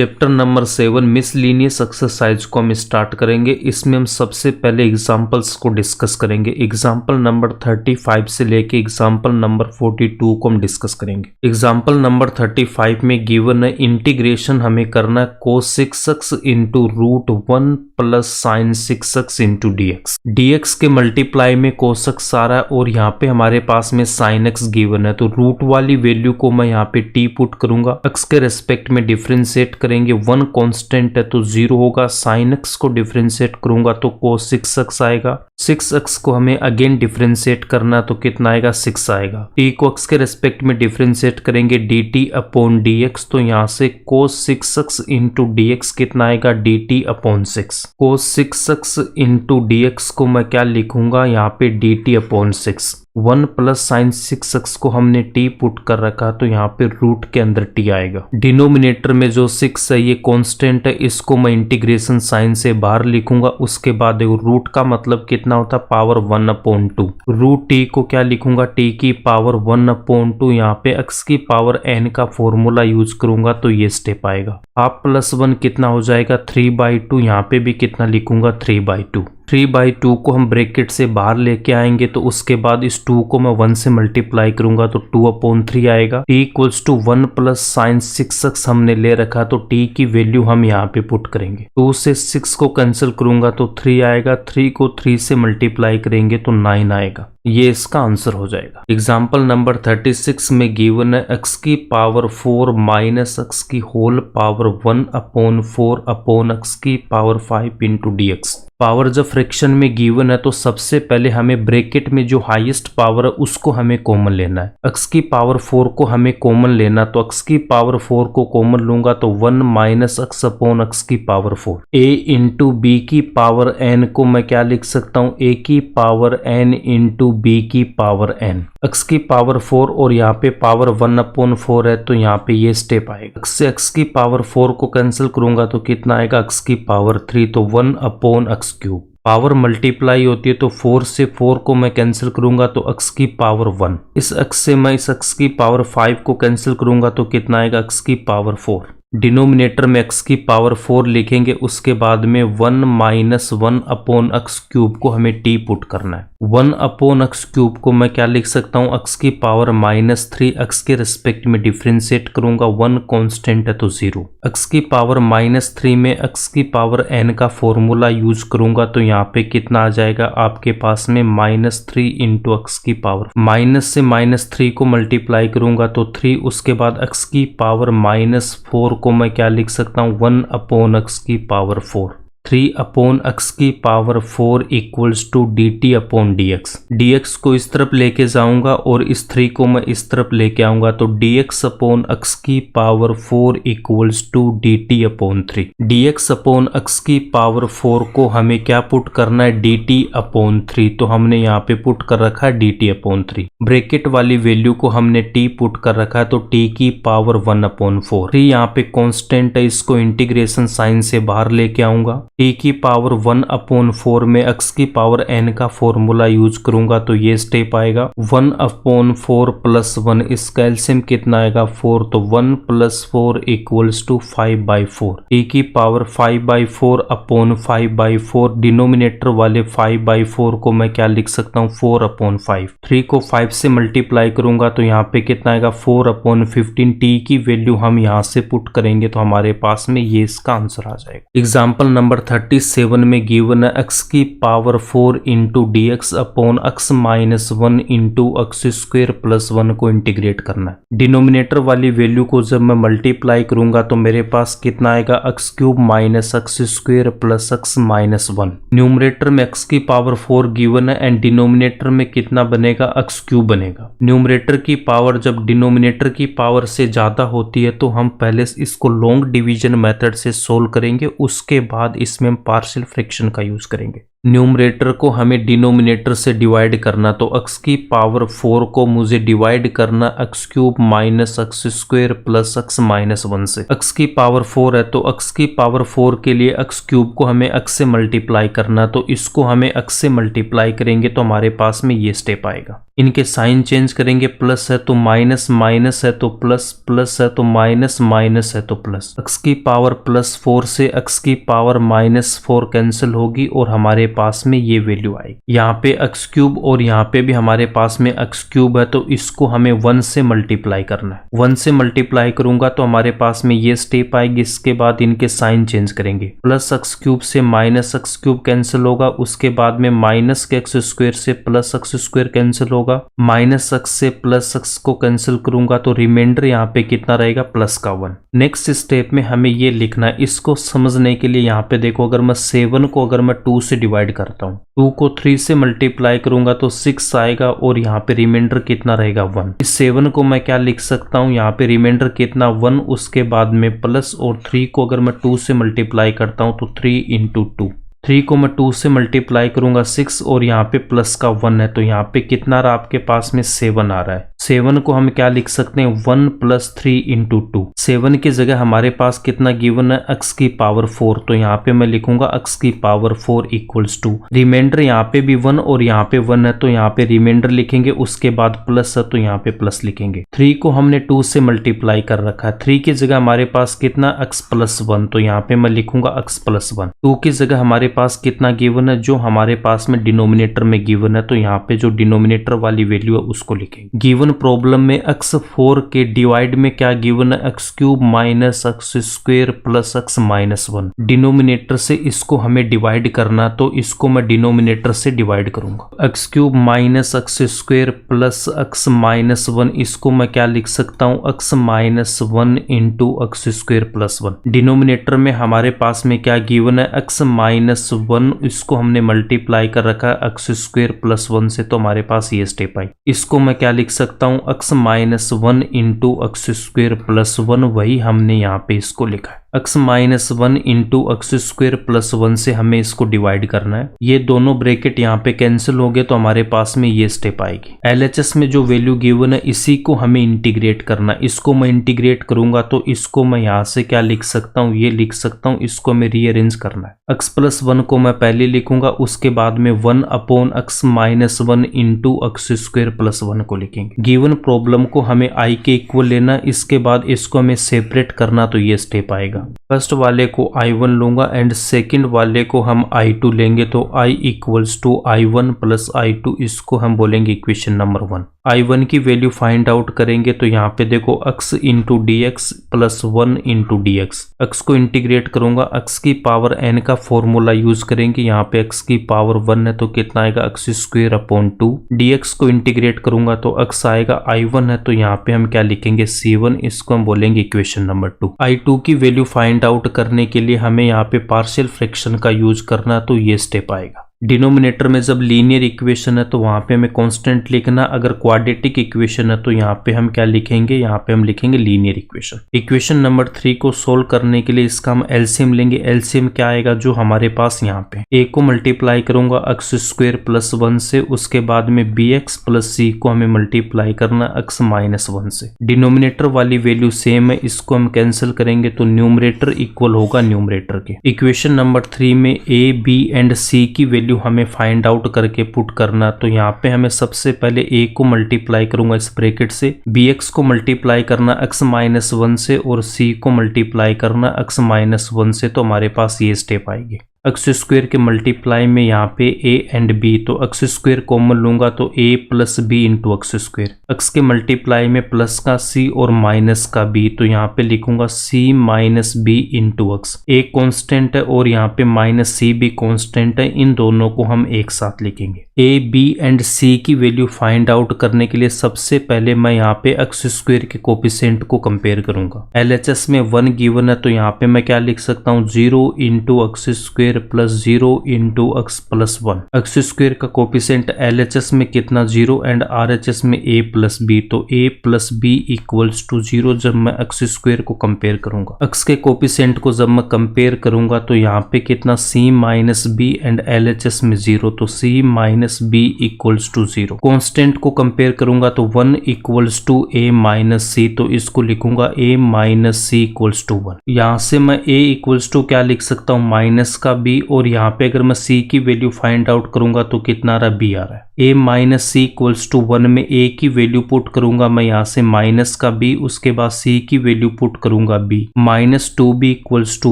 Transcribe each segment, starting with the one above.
Chapter number 7 miscellaneous exercise को हम start करेंगे। इसमें हम सबसे पहले एग्जांपल्स को डिस्कस करेंगे। एग्जांपल नंबर 35 से लेके एग्जांपल नंबर 42 को हम डिस्कस करेंगे। एग्जांपल नंबर 35 में गिवन है इंटीग्रेशन हमें करना है cos 6x into root 1 plus sine 6x into dx। dx के मल्टीप्लाई में cos x आ रहा है और यहाँ पे हमारे पास में sin x गिवन है, तो रूट वाली वैल्यू को मैं यहाँ पे t पुट करूंगा। x के रेस्पेक्ट में डिफरेंशिएट करेंगे, 1 कांस्टेंट है तो 0 होगा। sin x को डिफरेंशिएट करूंगा तो cos 6x आएगा। 6x को हमें अगेन डिफरेंशिएट करना तो कितना आएगा, 6 आएगा। t को x के रेस्पेक्ट में डिफरेंशिएट करेंगे dt अपॉन dx, तो यहाँ से cos 6x इंटू dx कितना आएगा, dt upon 6। cos 6x into dx को मैं क्या लिखूंगा, यहाँ पे dt upon 6। 1 plus sine 6x को हमने t पुट कर रखा तो यहाँ पे रूट के अंदर t आएगा। डिनोमिनेटर में जो 6 है ये कांस्टेंट है, इसको मैं इंटीग्रेशन साइन से बाहर लिखूंगा। उसके बाद देखो रूट का मतलब कितना होता है, पावर 1/2। रूट t को क्या लिखूंगा, t की पावर 1/2। यहाँ पे x की पावर n का फॉर्मूला यूज करूंगा तो ये स्टेप आएगा। हाफ प्लस 1 कितना हो जाएगा, 3/2। यहाँ पे भी कितना लिखूंगा, 3/2। 3/2 को हम ब्रैकेट से बाहर लेके आएंगे तो उसके बाद इस 2 को मैं 1 से मल्टीप्लाई करूंगा तो 2/3 आएगा। t equals to 1 plus sine 6x हमने ले रखा तो t की वैल्यू हम यहाँ पे पुट करेंगे। 2 से 6 को कैंसिल करूंगा तो 3 आएगा। 3 को 3 से मल्टीप्लाई करेंगे तो 9 आएगा। ये इसका आंसर हो जाएगा। एग्जाम्पल नंबर 36 में गिवन है x की पावर 4 माइनस x की होल पावर 1/4 अपॉन x की पावर 5 इंटू dx। पावर जब फ्रैक्शन में गिवन है तो सबसे पहले हमें ब्रैकेट में जो हाईएस्ट पावर है उसको हमें कॉमन लेना है। x की पावर 4 को हमें कॉमन लेना, तो x की पावर 4 को कॉमन लूंगा तो 1 माइनस x अपॉन x की पावर 4। a इंटू बी की पावर n को मैं क्या लिख सकता हूँ, a की पावर n इंटू b की पावर n। x की पावर 4 और यहाँ पे पावर 1/4 है तो यहाँ पे ये स्टेप आएगा। x से x की पावर 4 को कैंसिल करूंगा तो कितना आएगा, x की पावर 3, तो 1/x क्यूब। पावर मल्टीप्लाई होती है तो 4 से 4 को मैं कैंसिल करूंगा तो x की पावर 1। इस x से मैं इस x की पावर 5 को कैंसिल करूंगा तो कितना आएगा, x की पावर 4। डिनोमिनेटर में x की पावर 4 लिखेंगे, उसके बाद में 1 माइनस 1/x क्यूब को हमें t पुट करना है। 1/x क्यूब को मैं क्या लिख सकता हूँ, x की पावर -3। x के रेस्पेक्ट में डिफरेंशिएट करूंगा, 1 कांस्टेंट है तो 0। x की पावर -3 में x की पावर n का फॉर्मूला यूज करूंगा तो यहाँ पे कितना आ जाएगा आपके पास में, -3 इंटू x की पावर। माइनस से -3 को मल्टीप्लाई करूंगा तो 3, उसके बाद x की पावर -4 को मैं क्या लिख सकता हूँ, 1/x की पावर 4। 3/x की power 4 equals to dt upon dx। dx को इस तरफ लेके जाऊंगा और इस 3 को मैं इस तरफ लेके आऊंगा तो dx अपॉन x की power 4 equals to dt upon 3। dx upon x की पावर 4 को हमें क्या पुट करना है, dt अपॉन 3, तो हमने यहाँ पे पुट कर रखा है dt अपॉन 3। ब्रैकेट वाली वैल्यू को हमने t पुट कर रखा है तो t की पावर 1/4। 3 यहाँ पे कांस्टेंट है, इसको इंटीग्रेशन साइन से बाहर लेके आऊंगा। t की पावर 1/4 में x की पावर n का फॉर्मूला यूज करूंगा तो ये स्टेप आएगा। 1/4 प्लस 1, इसका एलसीएम कितना आएगा, 4, तो 1 प्लस 4 इक्वल्स टू 5/4। t की पावर 5/4 अपॉन 5/4, डिनोमिनेटर वाले 5/4 को मैं क्या लिख सकता हूँ, 4/5। 3 को 5 से मल्टीप्लाई करूंगा तो यहाँ पे कितना आएगा, 4/15। t की वैल्यू हम यहाँ से पुट करेंगे तो हमारे पास में ये इसका आंसर आ जाएगा। एग्जाम्पल नंबर 37 में गिवन है x की power 4 into dx upon x minus 1 into x square plus 1 को इंटीग्रेट करना है। डिनोमिनेटर वाली वैल्यू को जब मैं मल्टीप्लाई करूंगा तो मेरे पास कितना आएगा, x cube minus x square plus x minus 1। Numerator में x की पावर 4 गिवन है एंड डिनोमिनेटर में कितना बनेगा, x क्यूब बनेगा। न्यूमरेटर की पावर जब डिनोमिनेटर की पावर से ज्यादा होती है तो हम पहले इसको लॉन्ग डिवीजन मेथड से सोल्व करेंगे, उसके बाद इसमें हम पार्शियल फ्रैक्शन का यूज करेंगे। न्यूमरेटर को हमें डिनोमिनेटर से डिवाइड करना, तो x की पावर 4 को मुझे डिवाइड करना x cube minus x square plus x minus 1 से। x की पावर 4 है तो x की पावर 4 के लिए x क्यूब को हमें x से मल्टीप्लाई करना, तो इसको हमें x से मल्टीप्लाई करेंगे तो हमारे पास में ये स्टेप आएगा। इनके साइन चेंज करेंगे, प्लस है तो माइनस, माइनस है तो प्लस, प्लस है तो माइनस, माइनस है तो प्लस। x की पावर प्लस 4 से x की पावर माइनस 4 कैंसिल होगी और हमारे पास में ये वैल्यू आएगी। यहाँ पे x क्यूब और यहाँ पे भी हमारे पास में x क्यूब है तो इसको हमें 1 से मल्टीप्लाई करना है। 1 से मल्टीप्लाई करूंगा तो हमारे पास में ये स्टेप आएगी। इसके बाद इनके साइन चेंज करेंगे, प्लस x क्यूब से माइनस x क्यूब कैंसिल होगा, उसके बाद में माइनस के x स्क्वायर से प्लस x स्क्वायर कैंसिल होगा, माइनस x से प्लस x को कैंसिल करूंगा तो रिमाइंडर यहाँ पे कितना रहेगा, प्लस का 1। नेक्स्ट स्टेप में हमें ये लिखना है। इसको समझने के लिए यहाँ पे देखो, अगर मैं 7 को अगर मैं 2 से डिवाइड करता हूँ, 2 को 3 से मल्टीप्लाई करूंगा तो 6 आएगा और यहाँ पे रिमाइंडर कितना रहेगा, 1। इस 7 को मैं क्या लिख सकता हूँ, यहाँ पे रिमाइंडर कितना, 1, उसके बाद में प्लस, और 3 को अगर मैं 2 से मल्टीप्लाई करता हूँ तो 3 इंटू 2, 3 को मैं 2 से मल्टीप्लाई करूंगा 6 और यहाँ पे प्लस का 1 है तो यहाँ पे कितना रहा आपके पास में 7 आ रहा है। 7 को हम क्या लिख सकते हैं, 1 प्लस 3 इंटू 2। 7 की जगह हमारे पास कितना गिवन है, x की पावर 4, तो यहाँ पे मैं लिखूंगा x की पावर 4 इक्वल्स 2। रिमाइंडर यहाँ पे भी 1 और यहाँ पे 1 है तो यहाँ पे रिमाइंडर लिखेंगे, उसके बाद प्लस है तो यहाँ पे प्लस लिखेंगे। 3 को हमने 2 से मल्टीप्लाई कर रखा है, 3 की जगह हमारे पास कितना, x प्लस 1, तो यहाँ पे मैं लिखूंगा x प्लस 1। 2 की जगह हमारे पास कितना गिवन है, जो हमारे पास में डिनोमिनेटर में गिवन है, तो यहाँ पे जो डिनोमिनेटर वाली वैल्यू है उसको लिखेंगे। गिवन प्रॉब्लम में x4 के डिवाइड में क्या गिवन है, x cube minus x square plus x minus 1। Denominator से इसको हमें डिवाइड करना, तो इसको मैं डिनोमिनेटर से डिवाइड करूंगा। x cube minus x square plus x minus 1, इसको मैं क्या लिख सकता हूँ, x minus 1 into x square plus 1। Denominator में हमारे पास में क्या गिवन है, x माइनस 1, इसको हमने मल्टीप्लाई कर रखा है एक्स स्क्वायर प्लस 1 से, तो हमारे पास ये स्टेप आई। इसको मैं क्या लिख सकता हूँ, x minus 1 into x square plus 1, वही हमने यहाँ पे इसको लिखा है। x minus 1 into x square plus 1 से हमें इसको डिवाइड करना है। ये दोनों ब्रैकेट यहाँ पे कैंसिल हो गए तो हमारे पास में ये स्टेप आएगी। LHS में जो वैल्यू गिवन है इसी को हमें इंटीग्रेट करना। इसको मैं इंटीग्रेट करूंगा तो इसको मैं यहाँ से क्या लिख सकता हूँ, ये लिख सकता हूँ, इसको हमें रीअरेंज करना है। x प्लस 1 को मैं पहले लिखूंगा, उसके बाद में 1 upon x minus 1 into x square plus 1 को लिखेंगे। गिवन प्रॉब्लम को हमें i के इक्वल लेना, इसके बाद इसको हमें सेपरेट करना, तो ये स्टेप आएगा। फर्स्ट वाले को I1 लूंगा एंड सेकंड वाले को हम I2 लेंगे, तो I equals to I1 plus I2, इसको हम बोलेंगे इक्वेशन नंबर 1। I1 की वैल्यू फाइंड आउट करेंगे तो यहाँ पे देखो x into d x plus 1 into d x. x को इंटीग्रेट करूंगा, x की पावर n का फॉर्मूला यूज करेंगे, यहाँ पे x की पावर 1 है तो कितना आएगा, x स्क्वायर अपॉन 2। dx को इंटीग्रेट करूंगा तो x आएगा, I1 है तो यहाँ पे हम क्या लिखेंगे, C1, इसको हम बोलेंगे इक्वेशन नंबर 2। I2 की वैल्यू फाइंड आउट करने के लिए हमें यहाँ पे पार्शियल फ्रैक्शन का यूज करना, तो ये स्टेप आएगा। डिनोमिनेटर में जब लीनियर इक्वेशन है तो वहाँ पे हमें कांस्टेंट लिखना, अगर क्वाड्रेटिक इक्वेशन है तो यहाँ पे हम क्या लिखेंगे, यहाँ पे हम लिखेंगे लीनियर इक्वेशन। इक्वेशन नंबर 3 को सोल्व करने के लिए इसका हम एलसीएम लेंगे। एलसीएम क्या आएगा, जो हमारे पास यहाँ पे a को मल्टीप्लाई करूंगा एक्स स्क्वायर प्लस 1 से, उसके बाद में bx प्लस c को हमें मल्टीप्लाई करना x माइनस 1 से। डिनोमिनेटर वाली वैल्यू सेम है, इसको हम कैंसिल करेंगे तो न्यूमरेटर इक्वल होगा न्यूमरेटर के। इक्वेशन नंबर 3 में a, b एंड c की वैल्यू हमें फाइंड आउट करके पुट करना, तो यहाँ पे हमें सबसे पहले a को मल्टीप्लाई करूंगा इस ब्रैकेट से, bx को मल्टीप्लाई करना x माइनस 1 से और c को मल्टीप्लाई करना x माइनस 1 से, तो हमारे पास ये स्टेप आएगी। एक्स स्क्वायर के मल्टीप्लाई में यहाँ पे a एंड b, तो एक्स स्क्वायर कॉमन लूंगा तो a plus b into x square. X के मल्टीप्लाई में प्लस का c और माइनस का b, तो यहाँ पे लिखूंगा c minus b into x. a constant है और यहाँ पे माइनस c भी कॉन्स्टेंट है, इन दोनों को हम एक साथ लिखेंगे। a, b एंड c की वैल्यू फाइंड आउट करने के लिए सबसे पहले मैं यहाँ पे एक्स स्क्वायर के कोफिशिएंट को कंपेयर करूंगा। LHS में 1 गिवन है तो यहाँ पे मैं क्या लिख सकता हूँ, 0 into x square square plus 0 into x plus 1। X square का कोफिशिएंट LHS में कितना 0 एंड RHS में a प्लस बी, तो a plus b equals to 0 जब मैं एक्स स्क्वेयर को कंपेयर करूंगा। एक्स के कोफिशिएंट को जब मैं कंपेयर करूंगा तो यहाँ पे कितना c minus b and LHS में 0, तो c minus b equals to 0। Constant को कंपेयर करूंगा तो 1 equals to a minus c, तो इसको लिखूंगा a minus c equals to 1। यहाँ से मैं a इक्वल्स टू क्या लिख सकता हूँ माइनस का b, और यहाँ पे अगर मैं c की वैल्यू फाइंड आउट करूंगा तो कितना आ रहा है b आ रहा है। a minus c equals to 1 में a की वैल्यू पुट करूंगा मैं यहाँ से माइनस का b, उसके बाद c की वैल्यू पुट करूंगा b, minus 2b equals to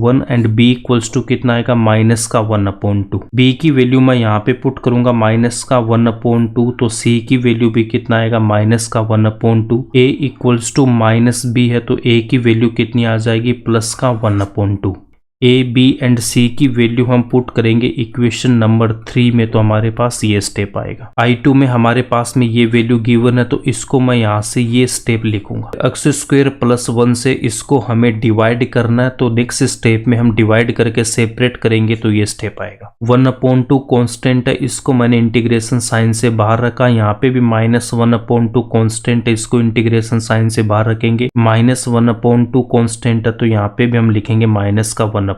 1 and b equals to कितना आएगा माइनस का 1/2। b की वैल्यू मैं यहाँ पे पुट करूंगा माइनस का 1/2, तो c की वैल्यू भी कितना आएगा माइनस का 1/2। a equals to minus b है तो a की वैल्यू कितनी आ जाएगी प्लस का 1/2। a b एंड c की वैल्यू हम पुट करेंगे इक्वेशन नंबर 3 में, तो हमारे पास ये स्टेप आएगा। I2 में हमारे पास में ये वैल्यू गिवन है तो इसको मैं यहाँ से ये स्टेप लिखूंगा। एक्स स्क्वेयर प्लस 1 से इसको हमें डिवाइड करना है, तो नेक्स्ट स्टेप में हम डिवाइड करके सेपरेट करेंगे तो ये स्टेप आएगा। 1/2 कॉन्स्टेंट है, इसको मैंने इंटीग्रेशन साइन से बाहर रखा। यहाँ पे भी माइनस 1/2 कॉन्स्टेंट है, इसको इंटीग्रेशन साइन से बाहर रखेंगे। माइनस 1/2 कॉन्स्टेंट है तो यहाँ पे भी हम लिखेंगे माइनस का 1/2।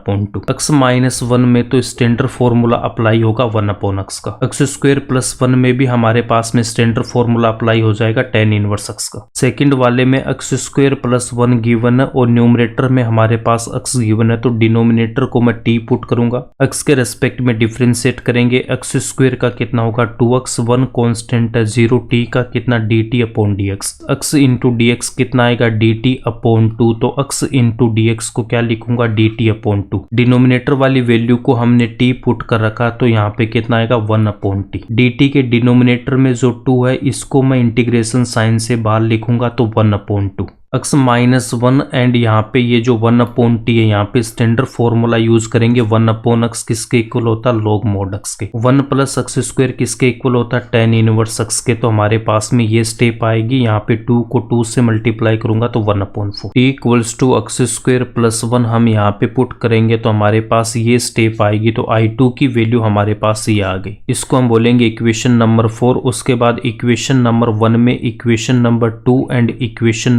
एक्स माइनस 1 में तो स्टैंडर्ड फॉर्मूला अप्लाई होगा 1/x का। एक्स स्क्वेयर प्लस 1 में भी हमारे पास में स्टैंडर्ड फॉर्मूला अप्लाई हो जाएगा tan इनवर्स x का। सेकंड वाले में एक्स स्क्वेयर प्लस 1 गिवन है और न्यूमरेटर में हमारे पास x गिवन है, तो डिनोमिनेटर को मैं t पुट करूंगा। x के रेस्पेक्ट में डिफरेंशिएट करेंगे। एक्स स्क्वेयर का कितना होगा 2x, 1 कॉन्स्टेंट है 0, t का कितना dt upon dx। x into dx कितना आएगा dt अपॉन 2, तो x इंटू dx को क्या लिखूंगा dt अपॉन 2। डिनोमिनेटर वाली वैल्यू को हमने t पुट कर रखा, तो यहाँ पे कितना आएगा 1/t। dt के डिनोमिनेटर में जो 2 है इसको मैं इंटीग्रेशन साइन से बाहर लिखूंगा तो 1/2। x माइनस 1 एंड यहाँ पे ये जो 1/t है यहाँ पे स्टैंडर्ड फॉर्मूला यूज करेंगे। 1/x किसके इक्वल होता है लॉग मॉड x के। 1 प्लस एक्स स्क्वेयर किसके इक्वल होता है tan इनवर्स x के, तो हमारे पास में ये स्टेप आएगी। यहाँ पे 2 को 2 से मल्टीप्लाई करूंगा तो 1/4। t equals to x square plus 1 हम यहाँ पे पुट करेंगे तो हमारे पास ये स्टेप आएगी, तो I2 की वैल्यू हमारे पास ये आ गई। इसको हम बोलेंगे इक्वेशन नंबर 4। उसके बाद इक्वेशन नंबर 1 में equation number 2 and equation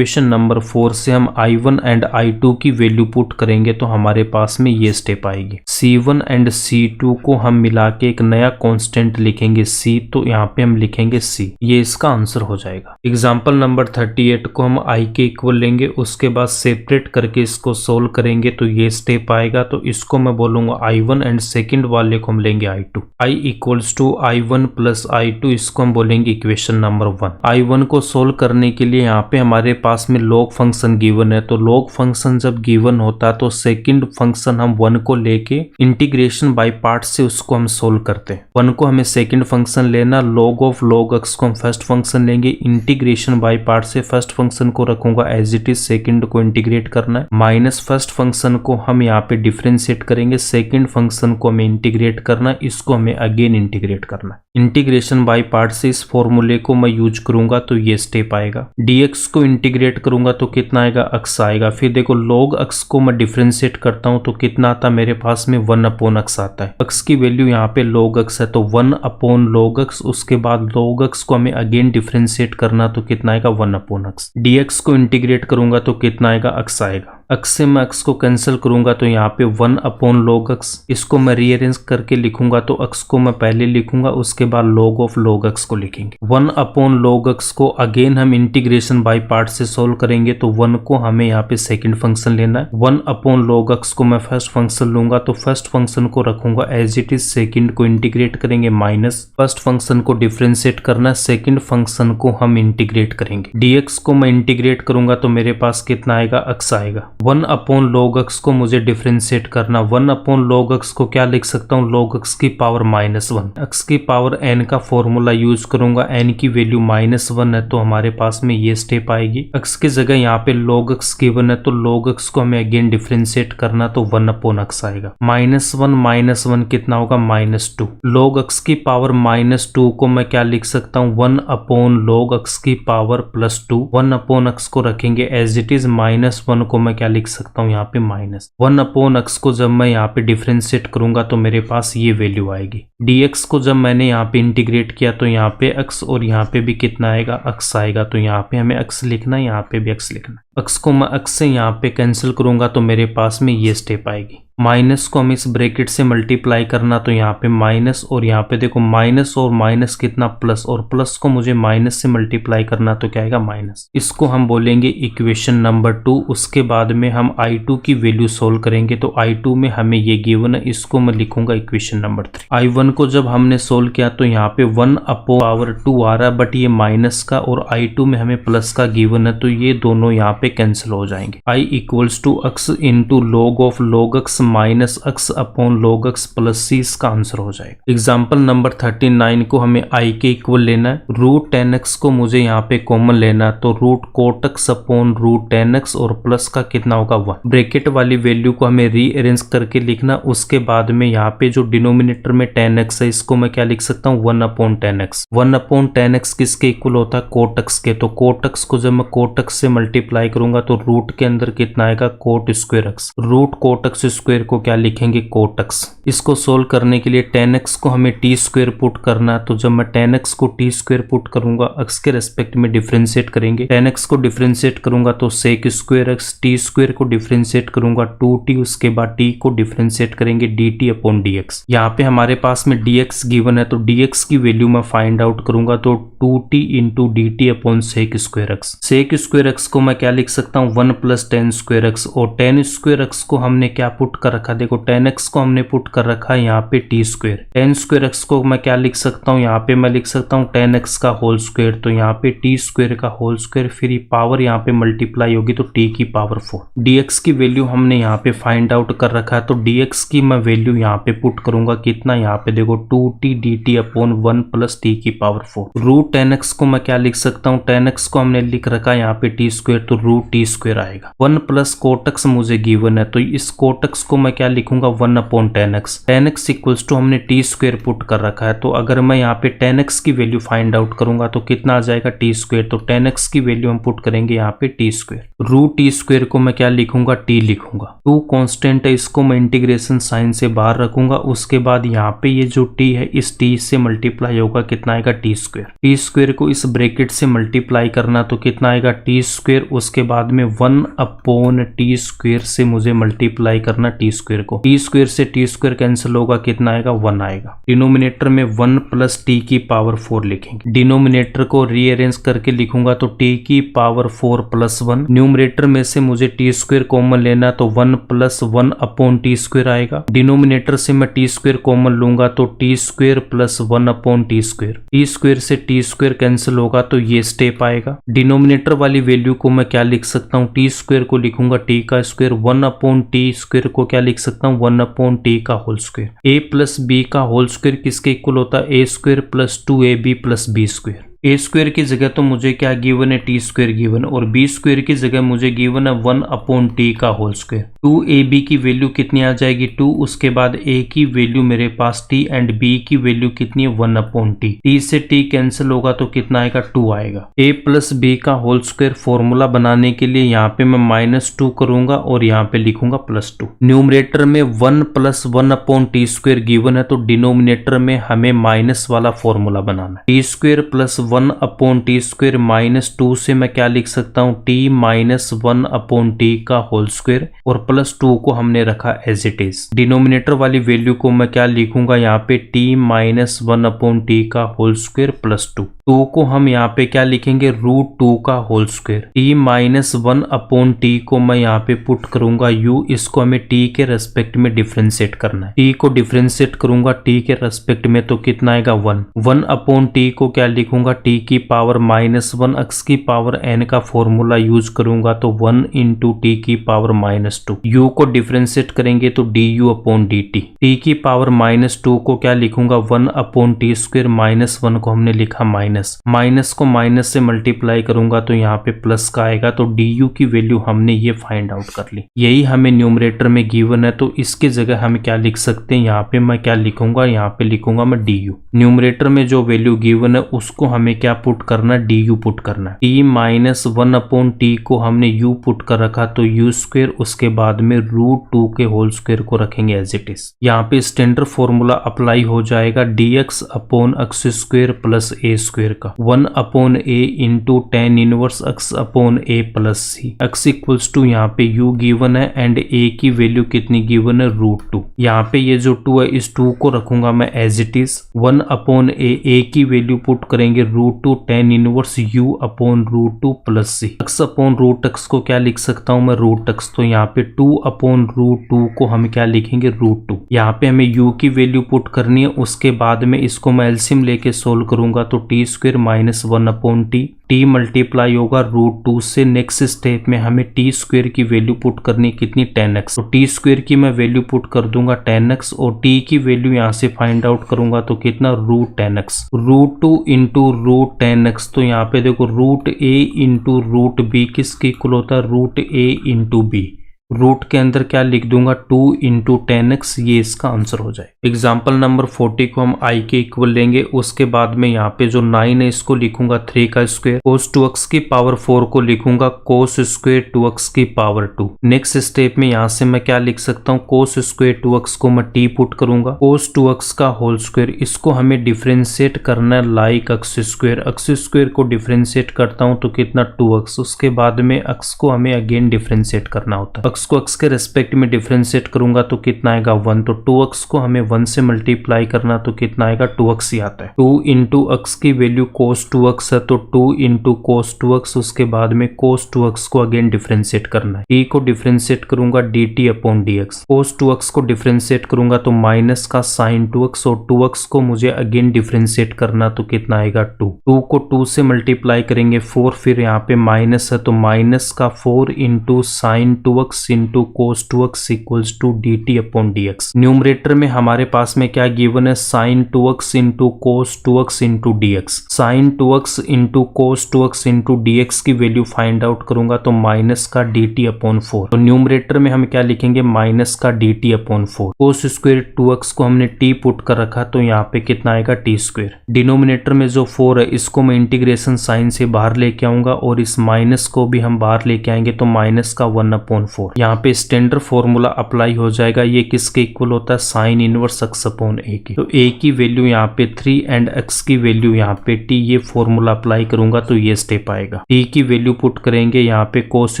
number 4 से हम I1 एंड I2 की वैल्यू पुट करेंगे तो हमारे पास में ये स्टेप आएगी। C1 एंड C2 को हम मिला के एक नया कांस्टेंट लिखेंगे C, तो यहाँ पे हम लिखेंगे C। ये इसका आंसर हो जाएगा। एग्जाम्पल नंबर 38 को हम I के इक्वल लेंगे, उसके बाद सेपरेट करके इसको सोल्व करेंगे तो ये स्टेप आएगा। तो इसको मैं बोलूंगा I1 एंड सेकेंड वाले को हम लेंगे I2। I equals to I1 plus I2, इसको हम बोलेंगे इक्वेशन नंबर 1। I1 को सोल्व करने के लिए यहाँ पे हमारे पास में लॉग फंक्शन गिवन है, तो लॉग फंक्शन जब गिवन होता है तो सेकंड फंक्शन हम 1 को लेके इंटीग्रेशन बाय पार्ट से उसको हम सोल्व करते हैं। 1 को हमें सेकंड फंक्शन लेना, log ऑफ log x को हम फर्स्ट फंक्शन लेंगे। इंटीग्रेशन बाय पार्ट से फर्स्ट फंक्शन को रखूंगा एज इट इज, सेकंड को इंटीग्रेट करना है। माइनस फर्स्ट फंक्शन को हम यहाँ पे डिफरेंशिएट करेंगे, सेकंड फंक्शन को हमें इंटीग्रेट करना है, इसको हमें अगेन इंटीग्रेट करना है। इंटीग्रेशन बाय पार्ट से इस फॉर्मूले को मैं यूज करूंगा तो ये स्टेप आएगा। dx को इंटीग्रेट करूंगा तो कितना आएगा x आएगा। फिर देखो log x को मैं डिफरेंशिएट करता हूं तो कितना आता है मेरे पास में 1/x आता है। x की वैल्यू यहाँ पे log x है तो 1/log x, उसके बाद log x को हमें अगेन डिफरेंशिएट करना तो कितना आएगा 1/x। dx को इंटीग्रेट करूंगा तो कितना आएगा x आएगा। x से मैं x को कैंसिल करूंगा तो यहाँ पे 1/log x, इसको मैं रीअरेंज करके लिखूंगा तो x को मैं पहले लिखूंगा, उसके बाद log ऑफ log x को लिखेंगे। 1/log x को अगेन हम इंटीग्रेशन बाय पार्ट से सोल्व करेंगे तो 1 को हमें यहाँ पे सेकंड फंक्शन लेना है। 1/log x को मैं फर्स्ट फंक्शन लूंगा तो फर्स्ट फंक्शन को रखूंगा एज इट इज, सेकंड को इंटीग्रेट करेंगे माइनस फर्स्ट फंक्शन को डिफरेंशिएट करना है, सेकंड फंक्शन को हम इंटीग्रेट करेंगे। dx को मैं इंटीग्रेट करूंगा तो मेरे पास कितना आएगा x आएगा। 1/log x को मुझे डिफरेंशिएट करना। 1/log x को क्या लिख सकता हूँ log x की पावर -1। x की पावर n का फॉर्मूला यूज करूंगा, n की वैल्यू -1 है तो हमारे पास में ये स्टेप आएगी। x की जगह यहाँ पे log x गिवन है तो log x को हमें अगेन डिफरेंशिएट करना तो 1/x आएगा। -1 कितना होगा -2। log x की पावर -2 को मैं क्या लिख सकता हूँ 1/log x की पावर +2। 1/x को रखेंगे एज इट इज, -1 को मैं क्या लिख सकता हूँ यहाँ पे माइनस 1/x को जब मैं यहाँ पे डिफ्रेंशिएट करूंगा तो मेरे पास ये वैल्यू आएगी। dx को जब मैंने यहाँ पे इंटीग्रेट किया तो यहाँ पे x और यहाँ पे भी कितना आएगा, x आएगा। तो यहाँ पे हमें x लिखना है, यहाँ पे भी x लिखना है। x को मैं x से यहाँ पे कैंसिल करूंगा तो मेरे पास में ये स्टेप आएगी। माइनस को हम इस ब्रैकेट से मल्टीप्लाई करना तो यहाँ पे माइनस, और यहाँ पे देखो माइनस और माइनस कितना प्लस, और प्लस को मुझे माइनस से मल्टीप्लाई करना तो क्या आएगा माइनस। इसको हम बोलेंगे इक्वेशन नंबर 2। उसके बाद में हम I2 की वैल्यू सोल्व करेंगे तो I2 में हमें ये गिवन है, इसको मैं लिखूंगा इक्वेशन नंबर 3। I1 को जब हमने सोल्व किया तो यहाँ पे 1/2 आ रहा है, बट ये माइनस का, और I2 में हमें प्लस का गिवन है तो ये दोनों यहाँ पे कैंसिल हो जाएंगे। I equals to x into log of log x minus x upon log x plus c, इसका आंसर हो जाएगा। एग्जाम्पल नंबर 39 को हमें I के इक्वल लेना है। रूट 10x को मुझे यहाँ पे कॉमन लेना है तो root cot x upon root 10x और प्लस का कितना होगा 1। ब्रैकेट वाली वैल्यू को हमें रीअरेंज करके लिखना। उसके बाद में यहाँ पे जो डिनोमिनेटर में 10x है इसको मैं क्या लिख सकता हूँ 1/10x। 1/10x किसके इक्वल होता है कोट x के, तो कोट x को जब मैं कोट x से मल्टीप्लाई करूंगा तो रूट के अंदर कितना आएगा cot square x। Root cot x square को क्या लिखेंगे कोट x। इसको सोल्व करने के लिए 10x को हमें t स्क्वायर पुट करना है, तो जब मैं 10x को t स्क्वायर पुट करूंगा x के रेस्पेक्ट में डिफरेंशिएट करेंगे। 10x को डिफरेंशिएट करूंगा तो sec square x, t square को डिफरेंशिएट करूंगा 2t, उसके बाद t को डिफरेंशिएट करेंगे dt अपॉन dx। यहाँ पे हमारे पास में dx गिवन है तो dx की वैल्यू मैं फाइंड आउट करूंगा तो 2t into dt upon sec square x। sec square x को मैं क्या लिख सकता हूँ 1 + tan स्क्वायर x, और tan स्क्वायर x को हमने क्या पुट कर रखा, देखो 10x को हमने पुट कर रखा है यहाँ पे t square. tan square x को मैं क्या लिख सकता हूँ, यहाँ पे मैं लिख सकता हूँ 10x का होल स्क्वायर, तो यहाँ पे t स्क्वायर का होल स्क्वायर, फिर पावर यहाँ पे मल्टीप्लाई होगी तो t की पावर 4। dx की वैल्यू हमने यहाँ पे फाइंड आउट कर रखा है तो dx की मैं वैल्यू यहाँ पे पुट करूंगा कितना, यहाँ पे देखो 2t dt अपॉन 1 + t की पावर 4। रूट 10x को मैं क्या लिख सकता हूँ, 10x को हमने लिख रखा है यहाँ पे t स्क्वायर, तो रूट t स्क्वायर आएगा। 1 + कोट x मुझे गिवन है तो इस कोट x को मैं क्या लिखूंगा 1/10x। 10x इक्वल्स टू हमने t स्क्वायर पुट कर रखा है, तो अगर मैं यहाँ पे 10x की वैल्यू फाइंड आउट करूंगा तो कितना आ जाएगा t स्क्वायर, तो 10x की वैल्यू हम पुट करेंगे यहाँ पे t square. Root t square को मैं क्या लिखूंगा t लिखूंगा। 2 कांस्टेंट है, इसको मैं इंटीग्रेशन साइन से बाहर रखूंगा। उसके बाद यहाँ पे ये जो t है इस t से मल्टीप्लाई होगा, कितना आएगा t स्क्वायर। t स्क्वायर को इस ब्रैकेट से मल्टीप्लाई करना तो कितना आएगा t स्क्वायर, उसके बाद में 1/t स्क्वायर से मुझे मल्टीप्लाई करना t स्क्वायर को। t स्क्वायर से t स्क्वायर कैंसिल होगा, कितना आएगा 1 आएगा। डिनोमिनेटर में 1 + t की पावर 4 लिखेंगे। डिनोमिनेटर को रीअरेंज करके लिखूंगा तो t की पावर 4 + 1। न्यूमरेटर में से मुझे t स्क्वायर कॉमन लेना तो 1 + 1/t स्क्वायर आएगा। डिनोमिनेटर से मैं t स्क्वायर कॉमन लूंगा तो t square + 1/t square. t square से t स्क्वायर कैंसिल होगा तो ये स्टेप आएगा। डिनोमिनेटर वाली वैल्यू को मैं क्या लिख सकता हूँ, t स्क्वायर को लिखूंगा t का स्क्वायर, 1/t स्क्वायर को क्या लिख सकता हूँ 1/t का होल स्क्वायर। a + b का होल स्क्वायर किसके इक्वल होता है, a square + 2ab + b square. A square की जगह तो मुझे क्या गिवन है टी स्क्वायर गिवन, और बी स्क्वायर की जगह मुझे गिवन है 1/t का होल स्क्वायर। 2ab की वैल्यू कितनी आ जाएगी 2, उसके बाद a की वैल्यू मेरे पास t एंड b की वैल्यू कितनी है 1/t। t से t कैंसिल होगा तो कितना आएगा 2 आएगा। a + b का होल स्क्वायर फॉर्मूला बनाने के लिए यहाँ पे मैं -2 करूंगा और यहाँ पे लिखूंगा +2। न्यूमरेटर में 1 + 1/t स्क्वायर गिवन है तो डिनोमिनेटर में हमें माइनस वाला फॉर्मूला बनाना है। t स्क्वायर + 1/t स्क्वायर -2 से मैं क्या लिख सकता हूँ t - 1/t का होल स्क्वायर, और +2 को हमने रखा एज इट इज। डिनोमिनेटर वाली वैल्यू को मैं क्या लिखूंगा यहाँ पे t - 1/t का होल स्क्वायर +2। 2 को हम यहाँ पे क्या लिखेंगे √2 का होल स्क्वायर। t - 1/t को मैं यहाँ पे पुट करूंगा u, इसको हमें t के रेस्पेक्ट में डिफरेंशिएट करना है। t को डिफरेंशिएट करूंगा t के रेस्पेक्ट में तो कितना आएगा 1। 1/t को क्या लिखूंगा t की पावर -1, x की पावर n का फॉर्मूला यूज करूंगा तो 1 × t की पावर -2। u को डिफरेंशिएट करेंगे तो du/dt। t की पावर -2 को क्या लिखूंगा 1/t स्क्वायर, -1 को हमने लिखा माइनस को माइनस से मल्टीप्लाई करूंगा तो यहाँ पे प्लस का आएगा, तो du की वैल्यू हमने ये फाइंड आउट कर ली। यही हमें न्यूमरेटर में गिवन है तो इसके जगह हम क्या लिख सकते हैं, यहाँ पे मैं क्या लिखूंगा, यहाँ पे लिखूंगा मैं du। न्यूमरेटर में जो वैल्यू गिवन है उसको हमें हमें क्या पुट करना है, डी यू पुट करना है। टी माइनस 1/t को हमने यू पुट कर रखा तो यू स्क्वेयर, उसके बाद में √2 के होल स्क्वेयर को रखेंगे एज इट इज। यहाँ पे स्टैंडर्ड फॉर्मूला अप्लाई हो जाएगा dx upon x square plus a square का 1/a into tan inverse x upon a plus c। x equals to यहाँ पे u गिवन है एंड a की वैल्यू कितनी गिवन है, √2। यहाँ पे ये जो 2 है इस 2 को रखूंगा मैं as it is. 1/a, a की वैल्यू पुट करेंगे √2 tan inverse u upon √2 plus c। x upon √x को क्या लिख सकता हूँ मैं, √x। तो यहाँ पे 2/√2 को हम क्या लिखेंगे, √2। यहाँ पे हमें u की वैल्यू पुट करनी है, उसके बाद में इसको मैं एलसीएम लेके सोल्व करूंगा तो T square minus 1/t, T multiply होगा √2 से। नेक्स्ट स्टेप में हमें टी स्क्वेयर की वैल्यू पुट करनी कितनी, 10x। तो टी स्क्वेयर की मैं वैल्यू पुट कर दूंगा 10x और टी की वैल्यू यहाँ से फाइंड आउट करूंगा तो कितना, √10x। √2 इंटू √10x, तो यहाँ पे देखो √a इंटू √b किसके इक्वल होता है, √a इंटू b। रूट के अंदर क्या लिख दूंगा, 2 इंटू 10x, ये इसका आंसर हो जाए। एग्जाम्पल नंबर 40 को हम i के इक्वल लेंगे, उसके बाद में यहाँ पे जो 9 है इसको लिखूंगा 3 का स्क्वायर, cos 2x की पावर 4 को लिखूंगा cos स्क्वायर 2x की पावर 2। नेक्स्ट स्टेप में यहाँ से मैं क्या लिख सकता हूँ, cos स्क्वायर 2x को मैं t पुट करूंगा, cos 2x का होल स्क्वायर, इसको हमें डिफ्रेंशिएट करना है लाइक x स्क्वायर को डिफ्रेंशिएट करता हूँ तो कितना 2x, उसके बाद में x को हमें अगेन डिफ्रेंशिएट करना होता है। x को x के रेस्पेक्ट में डिफरेंशिएट करूंगा तो कितना आएगा 1, तो 2x को हमें 1 से मल्टीप्लाई करना तो कितना आएगा, 2x ही आता है। 2 इंटू x की वैल्यू cos 2x है तो 2 इंटू cos 2x, उसके बाद में cos 2x को अगेन डिफरेंशिएट करना है। t को डिफरेंशिएट करूंगा dt upon dx, cos 2x को डिफरेंशिएट करूंगा तो माइनस का sin 2x और 2x को मुझे अगेन डिफरेंशिएट करना तो कितना आएगा 2। 2 को 2 से मल्टीप्लाई करेंगे 4, फिर यहाँ पे माइनस है तो माइनस का 4 into sin 2x into cos 2x equals to dt upon dx। Numerator में हमारे पास में क्या गिवन है, sin 2x into cos 2x into dx। sin 2x into cos 2x into dx की वैल्यू फाइंड आउट करूंगा तो माइनस का dt अपॉन 4। तो न्यूमरेटर में हम क्या लिखेंगे, माइनस का dt upon 4। cos square 2x को हमने t पुट कर रखा तो यहाँ पे कितना आएगा, t स्क्वायर। डिनोमिनेटर में जो 4 है इसको मैं इंटीग्रेशन साइन से बाहर लेके आऊंगा और इस माइनस को भी हम बाहर लेके आएंगे तो माइनस का 1/4। यहाँ पे स्टैंडर्ड फॉर्मूला अप्लाई हो जाएगा, ये किसके इक्वल होता है, sine inverse x upon a की। तो a की वैल्यू यहाँ पे 3 एंड x की वैल्यू यहाँ पे t, ये फॉर्मूला अप्लाई करूंगा तो ये स्टेप आएगा। t की वैल्यू पुट करेंगे यहाँ पे cos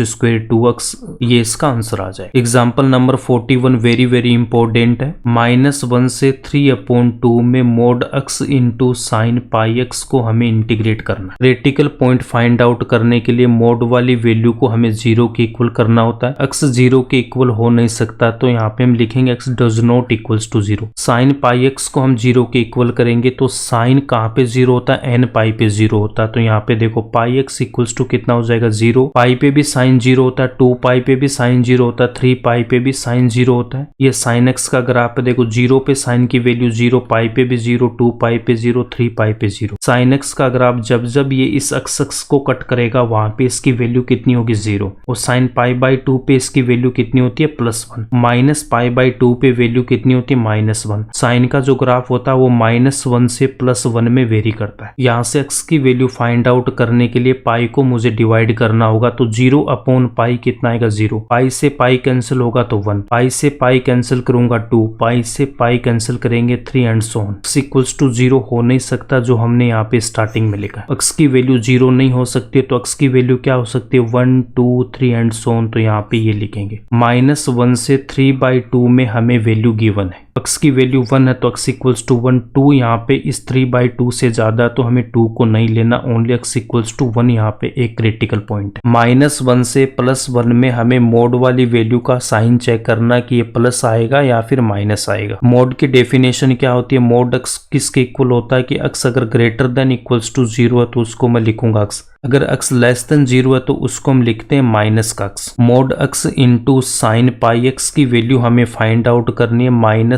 स्क्वायर 2x, ये इसका आंसर आ जाए। एग्जाम्पल नंबर 41 वेरी इंपॉर्टेंट है। -1 से 3/2 में mod x into sine pi x को हमें इंटीग्रेट करना। क्रिटिकल पॉइंट फाइंड आउट करने के लिए मोड वाली वैल्यू को हमें 0 के इक्वल करना होता है। x 0 के इक्वल हो नहीं सकता तो यहाँ पे हम लिखेंगे x does not equals to 0। Sine pi x को हम 0 के इक्वल करेंगे तो साइन कहाँ पे 0 होता है, n पाई पे 0 होता है। तो यहाँ पे देखो पाई x इक्वल्स टू कितना हो जाएगा, 0। पाई पे भी साइन 0 होता है, 2 पाई पे भी साइन 0 होता है, 3 पाई पे भी साइन 0 होता है। ये साइन x का ग्राफ है, देखो 0 पे साइन की वैल्यू 0, पाई पे भी 0, 2 पाई पे 0, 3 पाई पे 0। साइन x का ग्राफ जब ये इस x को कट करेगा वहां पे इसकी वैल्यू कितनी होगी, 0। और साइन पाई बाई 2 पे इसकी वैल्यू कितनी होती है, +1। माइनस पाई बाई 2 पे वैल्यू कितनी होती है, -1। साइन का जो ग्राफ होता है वो -1 से +1 में वेरी करता है। यहाँ से x की वैल्यू फाइंड आउट करने के लिए पाई को मुझे डिवाइड करना होगा तो 0 अपॉन पाई कितना आएगा, 0। पाई से पाई कैंसिल होगा तो 1, पाई से पाई कैंसिल करूंगा 2, पाई से पाई कैंसिल करेंगे 3 and so on. x equals to 0 हो नहीं सकता जो हमने यहाँ पे स्टार्टिंग में लिखा। x की वैल्यू 0 नहीं हो सकती तो x की वैल्यू क्या हो सकती है, 1, 2, 3 एंड सो ऑन। तो यहाँ पे ये लिखेंगे -1 से 3/2 में हमें वैल्यू गिवन है, x की वैल्यू 1 है तो x इक्वल्स टू 1। 2 यहाँ पे इस 3/2 से ज्यादा तो हमें 2 को नहीं लेना, ओनली x इक्वल्स टू 1 यहाँ पे एक क्रिटिकल पॉइंट है। -1 से +1 में हमें मोड वाली वैल्यू का साइन चेक करना कि ये प्लस आएगा या फिर माइनस आएगा। मोड की डेफिनेशन क्या होती है, मोड x किसके इक्वल होता है कि x अगर ग्रेटर देन इक्वल्स टू 0 है तो उसको मैं लिखूंगा x, अगर x लेस देन 0 है तो उसको हम लिखते हैं माइनस का x। Mode x into sine pi x की वैल्यू हमें फाइंड आउट करनी है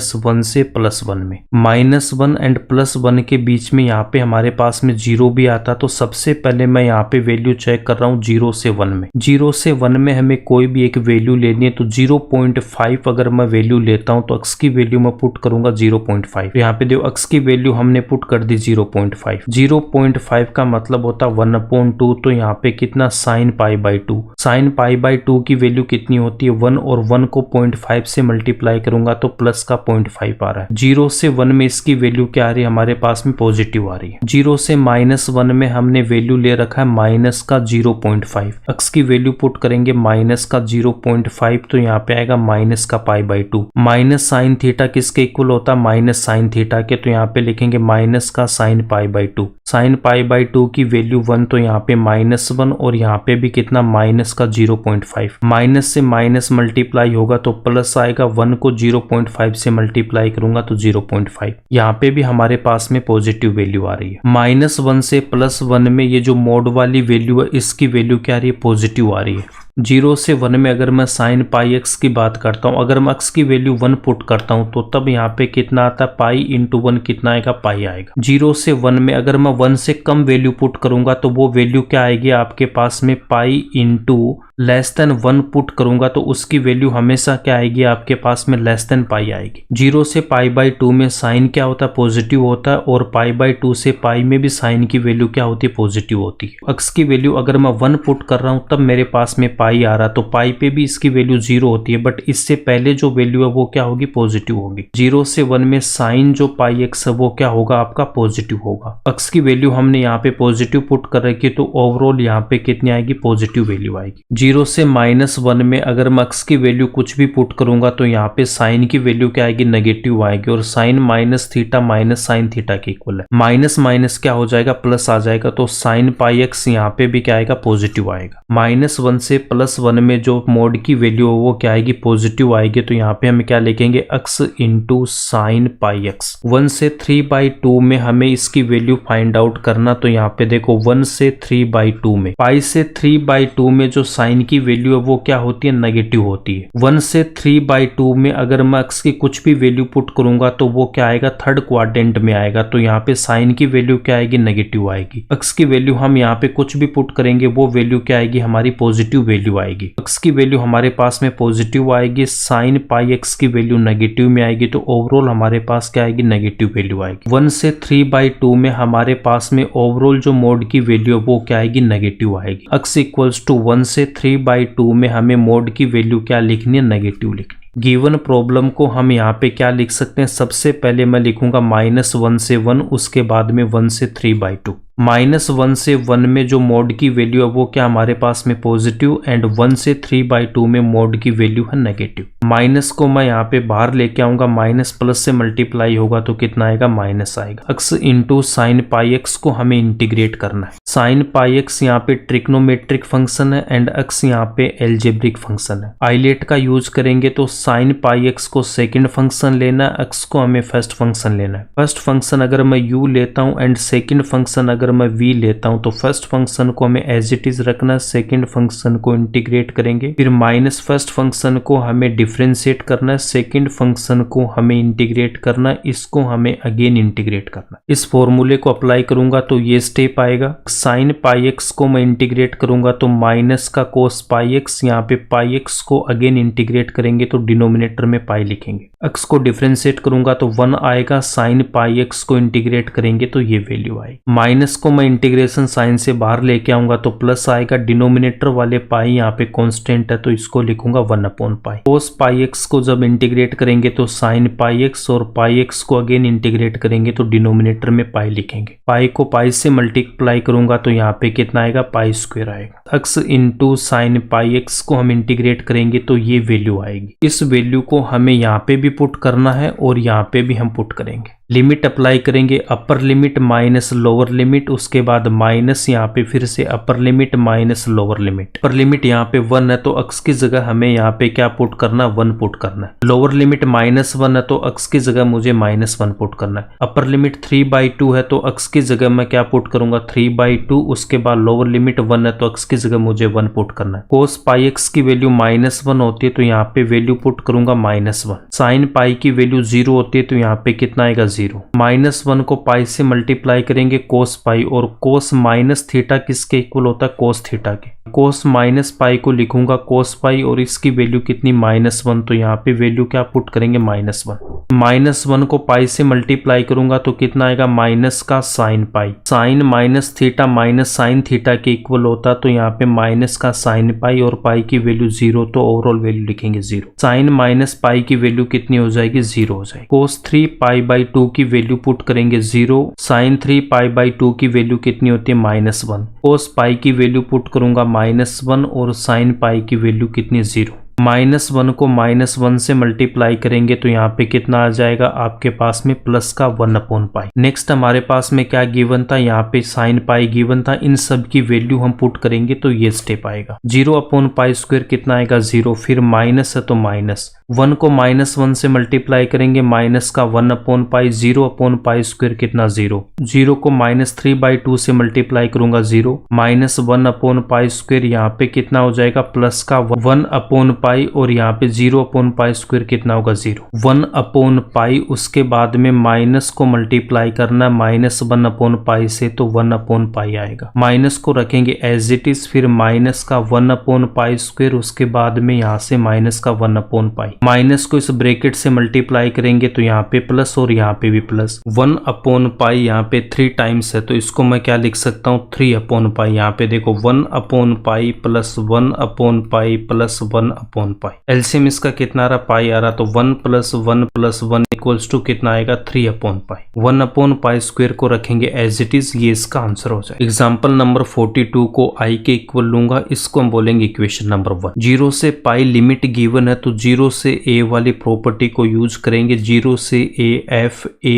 -1 से +1 में। -1 एंड +1 के बीच में यहाँ पे हमारे पास में 0 भी आता, तो सबसे पहले मैं यहाँ पे वैल्यू चेक कर रहा हूँ 0 से 1 में। 0 से 1 में हमें कोई भी एक वैल्यू लेनी है, तो 0.5 अगर मैं वैल्यू लेता हूँ तो x की वैल्यू मैं पुट करूंगा 0.5। यहाँ पे देखो x की वैल्यू हमने पुट कर दी 0.5। 0.5 का मतलब होता 1/2, तो यहाँ पे कितना sin π/2। sin π/2 की वैल्यू कितनी होती है 1, और 1 को 0.5 से मल्टीप्लाई करूंगा तो प्लस का 0.5 आ रहा है। 0 से 1 में इसकी वैल्यू क्या आ रही है हमारे पास में पॉजिटिव आ रही है। 0 से -1 में हमने वैल्यू ले रखा है माइनस का 0.5। x की वैल्यू पुट करेंगे माइनस का 0.5, तो यहाँ पे आएगा माइनस का π/2। माइनस साइन थीटा किसके इक्वल होता है माइनस साइन थीटा के, तो यहाँ पे लिखेंगे माइनस का साइन π/2। साइन π/2 की वैल्यू 1, तो यहाँ पे -1, और यहाँ पे भी कितना माइनस का 0.5। माइनस से माइनस मल्टीप्लाई होगा तो प्लस आएगा, 1 को 0.5 से मल्टीप्लाई करूंगा तो 0.5। यहाँ पे भी हमारे पास में पॉजिटिव वैल्यू आ रही है। -1 से +1 में ये जो मोड वाली वैल्यू है इसकी वैल्यू क्या आ रही है पॉजिटिव आ रही है। 0 से 1 में अगर मैं sin πx की बात करता हूँ, अगर मैं x की वैल्यू 1 पुट करता हूँ तो तब यहाँ पे कितना आता है पाई इंटू 1 कितना आएगा पाई आएगा। 0 से 1 में अगर मैं 1 से कम वैल्यू पुट करूंगा तो वो वैल्यू क्या आएगी आपके पास में पाई इंटू <1 पुट करूंगा तो उसकी वैल्यू हमेशा क्या आएगी आपके पास में पाई आएगी। 0 से π/2 में साइन क्या होता है पॉजिटिव होता है, और π/2 से पाई में भी साइन की वैल्यू क्या होती है पॉजिटिव होती है। x की वैल्यू अगर मैं 1 पुट कर रहा हूं तब मेरे पास में पाई आ रहा, तो पाई पे भी इसकी वैल्यू 0 होती है, बट इससे पहले जो वैल्यू है वो क्या होगी पॉजिटिव होगी। 0 से 1 में साइन जो πx है वो क्या होगा आपका पॉजिटिव होगा। x की वैल्यू हमने यहाँ पे पॉजिटिव पुट कर रखी है, तो ओवरऑल यहाँ पे कितनी आएगी पॉजिटिव वैल्यू आएगी। 0 से -1 में अगर मैं x की वैल्यू कुछ भी पुट करूंगा तो यहाँ पे साइन की वैल्यू क्या आएगी नेगेटिव आएगी, और sine minus theta minus sine theta के इक्वल है। माइनस माइनस क्या हो जाएगा प्लस आ जाएगा, तो साइन πx यहाँ पे भी क्या आएगा पॉजिटिव आएगा। -1 से +1 में जो मोड की वैल्यू है वो क्या आएगी पॉजिटिव आएगी, तो यहाँ पे हम क्या लिखेंगे x इंटू साइन πx। 1 से 3/2 में हमें इसकी वैल्यू फाइंड आउट करना, तो यहाँ पे देखो 1 से 3/2 में पाई से 3/2 में जो साइन की वैल्यू है वो क्या होती है नेगेटिव होती है। 1 से 3/2 में अगर मैं x की कुछ भी वैल्यू पुट करूंगा तो वो क्या आएगा थर्ड क्वाड्रेंट में आएगा, तो यहाँ पे साइन की वैल्यू क्या आएगी नेगेटिव आएगी। x की वैल्यू हम यहाँ पे कुछ भी पुट करेंगे वो वैल्यू क्या आएगी हमारी पॉजिटिव वैल्यू आएगी। x की वैल्यू हमारे पास में पॉजिटिव आएगी, साइन πx की वैल्यू नेगेटिव में आएगी, तो ओवरऑल हमारे पास क्या आएगी नेगेटिव वैल्यू आएगी। 1 से 3/2 में हमारे पास में ओवरऑल जो मोड की वैल्यू है वो क्या आएगी नेगेटिव आएगी। x इक्वल्स टू 1 से 3/2 में हमें मोड की वैल्यू क्या लिखनी है नेगेटिव लिखनी। गिवन प्रॉब्लम को हम यहाँ पे क्या लिख सकते हैं, सबसे पहले मैं लिखूंगा -1 से 1, उसके बाद में 1 से 3/2। -1 से 1 में जो मोड की वैल्यू है वो क्या हमारे पास में पॉजिटिव, एंड 1 से 3/2 में मोड की वैल्यू है नेगेटिव। माइनस को मैं यहाँ पे बाहर लेके आऊंगा, माइनस प्लस से मल्टीप्लाई होगा तो कितना आएगा माइनस आएगा। x इंटू साइन πx को हमें इंटीग्रेट करना है। साइन πx यहाँ पे ट्रिग्नोमेट्रिक फंक्शन है एंड x यहाँ पे एल्जेब्रिक फंक्शन है। आइलेट का यूज करेंगे तो साइन πx को सेकंड फंक्शन लेना है, x को हमें फर्स्ट फंक्शन लेना है। फर्स्ट फंक्शन अगर मैं u लेता हूँ एंड सेकंड फंक्शन अगर मैं v लेता हूं तो फर्स्ट फंक्शन को हमें एज इट इज रखना है, सेकंड फंक्शन को इंटीग्रेट करेंगे, फिर माइनस फर्स्ट फंक्शन को हमें डिफरेंशिएट करना है, सेकंड फंक्शन को हमें इंटीग्रेट करना है, इसको हमें अगेन इंटीग्रेट करना है। इस फॉर्मूले को अप्लाई करूंगा तो ये स्टेप आएगा। साइन πx को मैं इंटीग्रेट करूंगा तो माइनस का कोस πx, यहाँ पे πx को अगेन इंटीग्रेट करेंगे तो डिनोमिनेटर में पाई लिखेंगे। x को डिफरेंशिएट करूंगा तो 1 आएगा, साइन πx को इंटीग्रेट करेंगे तो ये वैल्यू आएगी। माइनस को मैं इंटीग्रेशन साइन से बाहर लेके आऊंगा तो प्लस आएगा, डिनोमिनेटर वाले पाई यहाँ पे कांस्टेंट है तो इसको लिखूंगा 1/पाई। कोस πx को जब इंटीग्रेट करेंगे तो साइन πx, और πx को अगेन इंटीग्रेट करेंगे तो डिनोमिनेटर में पाई लिखेंगे। पाई को पाई से मल्टीप्लाई करूंगा तो यहाँ पे कितना आएगा पाई स्क्वायर आएगा। x इंटू साइन πx को हम इंटीग्रेट करेंगे तो ये वैल्यू आएगी। इस वैल्यू को हमें यहाँ पे भी पुट करना है और यहाँ पे भी हम पुट करेंगे। लिमिट अप्लाई करेंगे, अपर लिमिट माइनस लोअर लिमिट, उसके बाद माइनस यहाँ पे फिर से अपर limit minus lower limit. Upper limit यहाँ पे 1 है तो x की जगह हमें यहाँ पे क्या पुट करना, 1 पुट करना है। लोअर लिमिट -1 है तो x की जगह मुझे -1 पुट करना है। अपर लिमिट 3/2 है तो x की जगह मैं क्या पुट करूंगा, 3/2। उसके बाद लोअर लिमिट 1 है तो x की जगह मुझे 1 पुट करना है। cos पाई x की वैल्यू -1 होती है तो यहाँ पे वैल्यू पुट करूंगा -1। साइन पाई की वैल्यू 0 होती है तो यहाँ पे कितना आएगा, 0। -1 को पाई से मल्टीप्लाई करेंगे कोस पाई, और कोस माइनस थीटा किसके इक्वल होता है, कोस थीटा के। कोस माइनस पाई को लिखूंगा कोस पाई, और इसकी वैल्यू कितनी, -1। तो यहाँ पे वैल्यू क्या पुट करेंगे, -1। -1 को पाई से मल्टीप्लाई करूंगा तो कितना आएगा, माइनस का sine pi. Sine minus theta minus sine theta के इक्वल होता तो यहाँ पे माइनस का साइन पाई, और पाई की वैल्यू 0 तो ओवरऑल वैल्यू लिखेंगे 0। साइन माइनस पाई की वैल्यू कितनी हो जाएगी, 0 हो जाएगी। कोस 3π/2 की वैल्यू पुट करेंगे 0। साइन 3π/2 की वैल्यू कितनी होती है, -1। कोस पाई की वैल्यू पुट करूंगा -1, और साइन पाई की वैल्यू कितनी, 0। -1 को -1 से मल्टीप्लाई करेंगे तो यहाँ पे कितना आ जाएगा आपके पास में, प्लस का 1/पाई। नेक्स्ट हमारे पास में क्या गिवन था, यहाँ पे साइन पाई गिवन था। इन सब की वैल्यू हम पुट करेंगे तो ये स्टेप आएगा। 0/π² कितना आएगा, 0। फिर माइनस है तो माइनस 1 को -1 से मल्टीप्लाई करेंगे, माइनस का 1/पाई। 0/π² कितना, 0। 0 को -3/2 से मल्टीप्लाई करूंगा, 0। -1/π² यहाँ पे कितना हो जाएगा, प्लस का 1/पाई, और यहाँ पे 0/π² कितना होगा, 0। 1/पाई, उसके बाद में माइनस को मल्टीप्लाई करना, -1/पाई से तो 1/पाई आएगा। माइनस को रखेंगे एज इट इज, फिर माइनस का 1/π², उसके बाद में यहाँ से माइनस का 1/पाई। माइनस को इस ब्रैकेट से मल्टीप्लाई करेंगे तो यहाँ पे प्लस, और यहाँ पे भी प्लस। 1/पाई यहाँ पे 3 टाइम्स है तो इसको मैं क्या लिख सकता हूँ, 3/पाई। यहाँ पे देखो 1/पाई प्लस 1/पाई प्लस 1/पाई। एलसीएम इसका कितना आ रहा, पाई आ रहा, तो 1 + 1 + 1 इक्वल्स टू कितना आएगा, 3/पाई। 1/पाई² को रखेंगे एज इट इज, ये इसका आंसर हो जाए। एग्जाम्पल नंबर 42 को i के इक्वल लूंगा, इसको हम बोलेंगे इक्वेशन नंबर 1। 0 से पाई लिमिट गिवन है तो 0 से a वाली प्रॉपर्टी को यूज करेंगे। 0 से a f a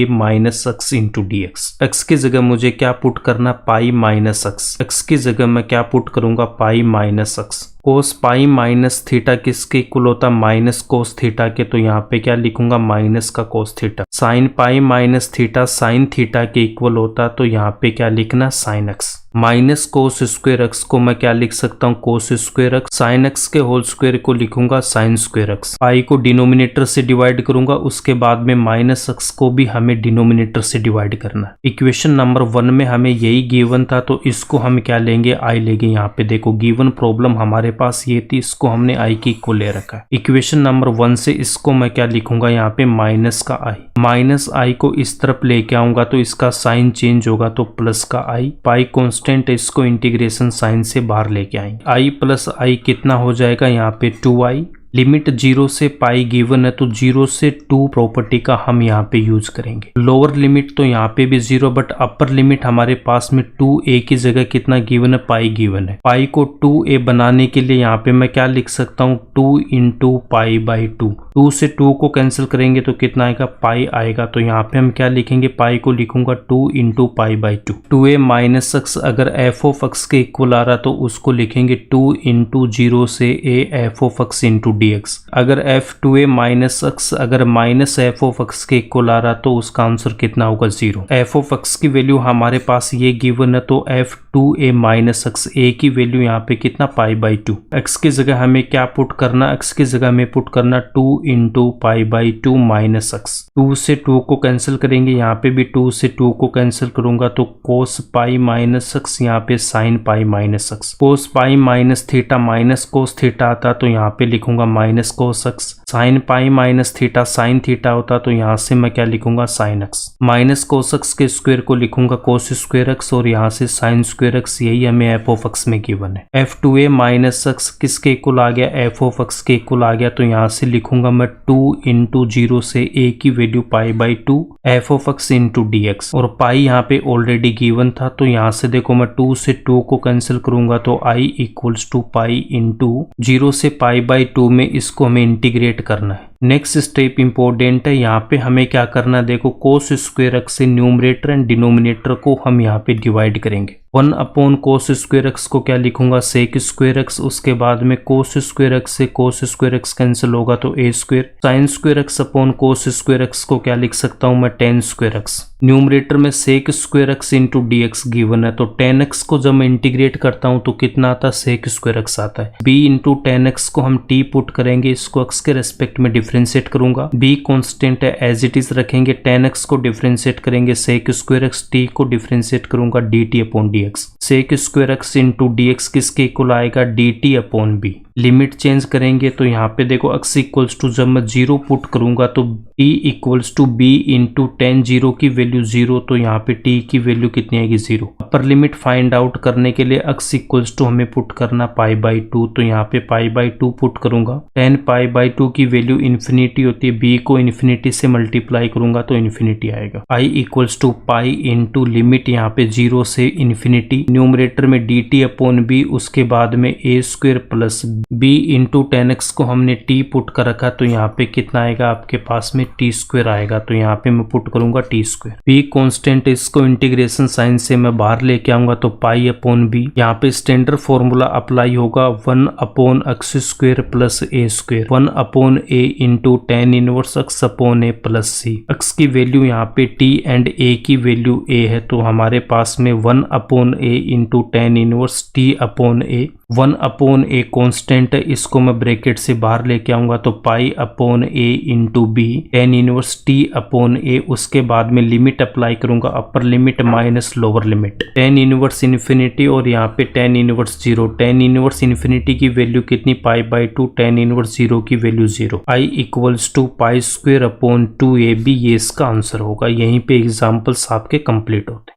- x into dx। x की जगह मुझे क्या पुट करना, पाई - x। x की जगह मैं क्या पुट करूंगा, पाई - x। कोस पाई माइनस थीटा किसके इक्वल होता, माइनस कोस थीटा के, तो यहाँ पे क्या लिखूंगा, माइनस का cos theta. Sine pi minus theta sine theta के इक्वल होता तो यहाँ पे क्या लिखना, sine x. Minus cos square X को मैं क्या लिख सकता हूँ, कोस स्क्वायर एक्स। साइन एक्स के होल स्क्वायर को लिखूंगा साइन स्क्वायर एक्स। पाई को डिनोमिनेटर से डिवाइड करूंगा, उसके बाद में माइनस एक्स को भी हमें डिनोमिनेटर से डिवाइड करना है। इक्वेशन नंबर 1 में हमें यही गिवन था तो इसको हम क्या लेंगे, आई लेंगे। यहाँ पे देखो गिवन प्रॉब्लम हमारे पास ये थी, इसको हमने आई की इक्वल ले रखा है। इक्वेशन नंबर 1 से इसको मैं क्या लिखूंगा, यहाँ पे माइनस का आई। माइनस आई को इस तरफ लेके आऊंगा तो इसका साइन चेंज होगा तो प्लस का आई। पाई कांस्टेंट, इसको इंटीग्रेशन साइन से बाहर लेके आएंगे। आई प्लस आई कितना हो जाएगा, यहाँ पे 2i। लिमिट 0 से पाई गिवन है तो 0 से 2 प्रॉपर्टी का हम यहाँ पे यूज करेंगे। लोअर लिमिट तो यहाँ पे भी 0, बट अपर लिमिट हमारे पास में 2a की जगह कितना गिवन है, पाई गिवन है। पाई को 2a बनाने के लिए यहाँ पे मैं क्या लिख सकता हूँ, 2 × π/2। 2 से 2 को कैंसिल करेंगे तो कितना आएगा, पाई आएगा। तो यहाँ पे हम क्या लिखेंगे, पाई को लिखूंगा 2 × π/2। 2a - x अगर f(x) के इक्वल आ रहा तो उसको लिखेंगे 2 × 0 से a f(x) × dx। अगर f2a - x अगर माइनस f(x) के इक्वल आ रहा तो उसका आंसर कितना होगा, 0। f(x) की वैल्यू हमारे पास ये गिवन है तो f2a - x, a की वैल्यू यहाँ पे कितना, π/2। x की जगह हमें क्या पुट करना, x की जगह में पुट करना 2 × π/2 - x। 2 से 2 को कैंसिल करेंगे, यहाँ पे भी 2 से 2 को कैंसिल करूंगा तो cos पाई - x, यहाँ पे sin पाई - x। cos पाई - थीटा माइनस कोस थीटा आता तो यहाँ पे लिखूंगा minus cos x. Sine pi - theta sine theta होता तो यहाँ से मैं क्या लिखूंगा, sine x. Minus cos x के स्क्वायर को लिखूंगा कोस स्क्वायर एक्स, और यहाँ से साइन स्क्वायर एक्स, यही हमें f(x) में गिवन है। f2a - x किसके इक्वल आ गया, f(x) के इक्वल आ गया तो यहाँ से लिखूंगा मैं 2 इंटू 0 से a की value pi by 2 F of x into d x, और पाई यहाँ पे ऑलरेडी गिवन था तो यहाँ से देखो मैं 2 से 2 को कैंसिल करूंगा तो i equals to pi into 0 से पाई बाई 2 में इसको हमें इंटीग्रेट करना है। नेक्स्ट स्टेप इंपॉर्टेंट है, यहाँ पे हमें क्या करना है, देखो कोस स्क्वायर एक्स से न्यूमरेटर एंड डिनोमिनेटर को हम यहाँ पे डिवाइड करेंगे। 1 अपॉन कोस स्क्वायर एक्स को क्या लिखूंगा, सेक स्क्वायर एक्स, उसके बाद में कोस स्क्वायर एक्स से कोस स्क्वायर एक्स कैंसिल होगा तो A square, sine square X upon cos square X को क्या लिख सकता हूं मैं, टेन स्क्वायर एक्स। न्यूमरेटर में sec square x into d x given है तो टेन एक्स को जब मैं इंटीग्रेट करता हूं तो कितना आता है, सेक स्क्वायर एक्स आता है। b इंटू टेन एक्स को हम t पुट करेंगे, इसको एक्स के रेस्पेक्ट में डिफरेंशिएट करूंगा, b कांस्टेंट है एज इट इज रखेंगे, टेन एक्स को डिफरेंशिएट करेंगे, सेक स्क्वायर एक्स, t को डिफरेंशिएट करूंगा dt upon dx। Sec square x into dx किसके इक्वल आएगा, dt upon b। Limit change करेंगे तो यहाँ पे देखो x इक्वल्स टू जब मैं 0 पुट करूंगा तो t equals to b into tan, 0 की वैल्यू 0 तो यहाँ पे t की वैल्यू कितनी आएगी, 0। अपर लिमिट फाइंड आउट करने के लिए x इक्वल्स टू हमें पुट करना पाई बाई 2 तो यहाँ पे पाई बाई 2 पुट करूंगा, टेन पाई बाई 2 की वैल्यू इन्फिनिटी होती है, b को इन्फिनिटी से मल्टीप्लाई करूंगा तो इन्फिनिटी आएगा। i equals to pi into limit यहाँ पे 0 से इन्फिनिटी, न्यूमरेटर में dt अपॉन b, उसके बाद में a square plus b into tan x को हमने t पुट कर रखा तो यहाँ पे कितना आएगा आपके पास में t स्क्वायर आएगा तो यहाँ पे मैं पुट करूंगा t स्क्वायर। b कांस्टेंट, इसको इंटीग्रेशन साइन से मैं बाहर लेके आऊंगा तो पाई अपॉन b, यहाँ पे स्टैंडर्ड फॉर्मूला अप्लाई होगा 1 upon x square plus a square, 1 upon a into tan inverse x upon a plus c। x की वैल्यू यहाँ पे t एंड a की वैल्यू a है तो हमारे पास में 1 upon a into tan inverse t upon a, 1 upon a constant है, इसको मैं ब्रैकेट से बाहर लेके आऊंगा तो pi upon a into b, tan inverse t upon a, उसके बाद में लिमिट अप्लाई करूंगा, upper limit minus lower limit, tan inverse infinity और यहाँ पे tan inverse 0, tan inverse infinity की वैल्यू कितनी, पाई बाई 2, टेन इनवर्स 0 की value 0। i equals to pi square upon 2ab, ये इसका आंसर होगा। यहीं पे एग्जाम्पल्स आपके कंप्लीट होते हैं।